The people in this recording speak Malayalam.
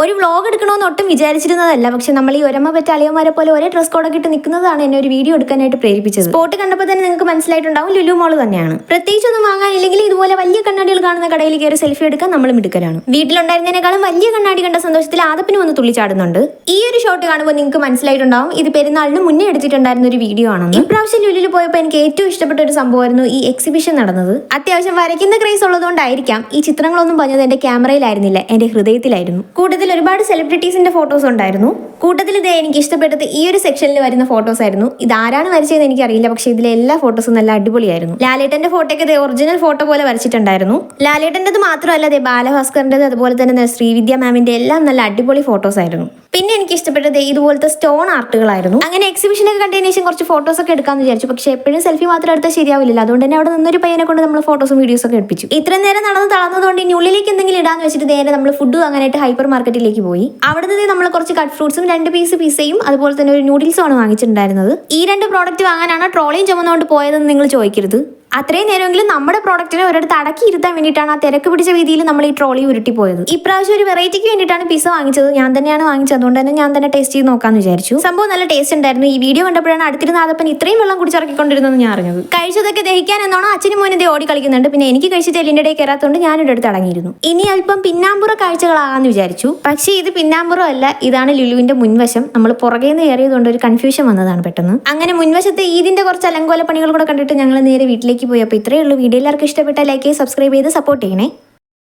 ഒരു വ്ളോഗ് എടുക്കണമെന്ന് ഒട്ടും വിചാരിച്ചിരുന്നതല്ല, പക്ഷെ നമ്മൾ ഈ ഒരമ്മ പറ്റ അളിയന്മാരെ പോലെ ഒരേ ഡ്രസ് കോഡൊക്കെ ഇട്ട് നിൽക്കുന്നതാണ് എന്നെ ഒരു വീഡിയോ എടുക്കാനായിട്ട് പ്രേരിപ്പിച്ചത്. സ്പോട്ട് കണ്ടപ്പോൾ തന്നെ നിങ്ങൾക്ക് മനസ്സിലായിട്ടുണ്ടാവും ലുലു മോള് തന്നെയാണ്. പ്രത്യേകിച്ചൊന്നും വാങ്ങാനില്ലെങ്കിൽ ഇതുപോലെ വലിയ കണ്ണാടികൾ കാണുന്ന കടയിൽ കയറി സെൽഫി എടുക്കാൻ നമ്മൾ മിടുക്കരാണ്. വീട്ടിലുണ്ടായിരുന്നതിനേക്കാളും വലിയ കണ്ണാടി കണ്ട സന്തോഷത്തിൽ ആദപ്പിന് വന്ന് തുള്ളിച്ചാടുന്നുണ്ട്. ഈ ഒരു ഷോട്ട് കാണുമ്പോൾ നിങ്ങൾക്ക് മനസ്സിലായിട്ടുണ്ടാവും ഇത് പെരുന്നാളിന് മുന്നേ എടുത്തിട്ടുണ്ടായിരുന്ന ഒരു വീഡിയോ ആണെന്ന്. ഇപ്രാവശ്യം ലുലുവിൽ പോയപ്പോൾ എനിക്ക് ഏറ്റവും ഇഷ്ടപ്പെട്ട ഒരു സംഭവമായിരുന്നു ഈ എക്സിബിഷൻ നടന്നത്. അത്യാവശ്യം വരയ്ക്കുന്ന ക്രേസ് ഉള്ളതുകൊണ്ടായിരിക്കാം ഈ ചിത്രങ്ങളൊന്നും പറഞ്ഞത് എന്റെ ക്യാമറയിലായിരുന്നില്ല, എന്റെ ഹൃദയത്തിലായിരുന്നു. കൂട്ടത്തിൽ ഒരുപാട് സെലിബ്രിറ്റീസിന്റെ ഫോട്ടോസ് ഉണ്ടായിരുന്നു. കൂട്ടത്തിൽ ഇത് എനിക്ക് ഇഷ്ടപ്പെട്ടത് ഈ ഒരു സെക്ഷനിൽ വരുന്ന ഫോട്ടോസ് ആയിരുന്നു. ഇത് ആരാണ് വരച്ചതെന്ന് എനിക്കറിയില്ല, പക്ഷെ ഇതിലെ എല്ലാ ഫോട്ടോസും നല്ല അടിപൊളിയായിരുന്നു. ലാലേട്ടന്റെ ഫോട്ടോയൊക്കെ ഒറിജിനൽ ഫോട്ടോ പോലെ വരച്ചിട്ടുണ്ടായിരുന്നു. ലാലേട്ടൻ്റെത് മാത്രമല്ല ബാലഭാസ്കറിൻ്റെത് അതുപോലെ തന്നെ ശ്രീവിദ്യ മാമിന്റെ എല്ലാം നല്ല അടിപൊളി ഫോട്ടോസ് ആയിരുന്നു. പിന്നെ എനിക്ക് ഇഷ്ടപ്പെട്ടത് ഇതുപോലത്തെ സ്റ്റോൺ ആർട്ടുകളായിരുന്നു. അങ്ങനെ എക്സിബിഷനൊക്കെ കണ്ടതിന് ശേഷം കുറച്ച് ഫോട്ടോസ് ഒക്കെ എടുക്കാമെന്ന് വിചാരിച്ചു. പക്ഷെ എപ്പോഴും സെൽഫി മാത്രം എടുത്താൽ ശരിയാവില്ല. അതുകൊണ്ട് തന്നെ അവിടെ നിന്നൊരു പയ്യനെ കൊണ്ട് നമ്മൾ ഫോട്ടോസും വീഡിയോസും ഒക്കെ എടുപ്പിച്ചു. ഇത്രയും നേരം നടന്ന് തളർന്നതുകൊണ്ട് ഇനി ഉള്ളിലേക്ക് എന്തെങ്കിലും ഇടാന്ന് വെച്ചിട്ട് നേരെ നമ്മൾ ഫുഡ് വാങ്ങാനായിട്ട് ഹൈപ്പർ മാർക്കറ്റിലേക്ക് പോയി. അവിടെ നിന്ന് നമ്മൾ കുറച്ച് കട്ട് ഫ്രൂട്ട്സും 2 പീസ് പിസയും അതുപോലെ തന്നെ ഒരു നൂഡിൽസും ആണ് വാങ്ങിച്ചിട്ടുണ്ടായിരുന്നത്. ഈ 2 പ്രോഡക്റ്റ് വാങ്ങാനാണ് ട്രോളിയും ചുമന്നുകൊണ്ട് പോയതെന്ന് നിങ്ങൾ ചോദിക്കരുത്. അത്രയും നേരമെങ്കിലും നമ്മുടെ പ്രോഡക്റ്റിനെ ഒരിടത്ത് അടക്കി ഇരുത്താൻ വേണ്ടിയിട്ടാണ് ആ തിരക്ക് പിടിച്ച രീതിയിൽ നമ്മൾ ഈ ട്രോളി ഉരുട്ടി പോയത്. ഇപ്രാവശ്യം ഒരു വെറൈറ്റിക്ക് വേണ്ടിയിട്ടാണ് പിസ്സ വാങ്ങിച്ചത്. ഞാൻ തന്നെയാണ് വാങ്ങിച്ചത്, അതുകൊണ്ട് തന്നെ ഞാൻ തന്നെ ടേസ്റ്റ് ചെയ്ത് നോക്കാമെന്ന് വിചാരിച്ചു. സംഭവം നല്ല ടേസ്റ്റ് ഉണ്ടായിരുന്നു. ഈ വീഡിയോ കണ്ടപ്പോഴാണ് അടുത്തിരുന്ന ആദപ്പൻ ഇത്രയും വെള്ളം കുടിച്ചിറക്കിക്കൊണ്ടിരുന്നത് ഞാൻ അറിഞ്ഞത്. കഴിച്ചതൊക്കെ ദഹിക്കാൻ എന്നോണം അച്ഛനും മോനും ഓടി കളിക്കുന്നുണ്ട്. പിന്നെ എനിക്ക് കഴിച്ചിട്ട് എല്ലിൻ്റെ ഇടയിൽ കയറാത്തതുകൊണ്ട് ഞാനൊരു അടുത്ത് അടങ്ങിയിരുന്നു. ഇനി അല്പം പിന്നാമ്പുറ കാഴ്ചകളാകാമെന്ന് വിചാരിച്ചു. പക്ഷേ ഇത് പിന്നാമ്പുറം അല്ല, ഇതാണ് ലുലുവിന്റെ മുൻവശം. നമ്മൾ പുറകെ നിന്ന് കയറിയതുകൊണ്ട് ഒരു കൺഫ്യൂഷൻ വന്നതാണ് പെട്ടെന്ന്. അങ്ങനെ മുൻവശത്തെ ഈദിന്റെ കുറച്ച് അലങ്കോല പണികൾ കൂടെ കണ്ടിട്ട് ഞങ്ങൾ നേരെ വീട്ടിലേക്ക് പോയി. അപ്പോൾ ഇത്രയേ ഉള്ളൂ. വീഡിയോ എല്ലാവർക്കും ഇഷ്ടപ്പെട്ടാൽ ലൈക്ക് ചെയ്ത് സബ്സ്ക്രൈബ് ചെയ്ത് സപ്പോർട്ട് ചെയ്യണേ.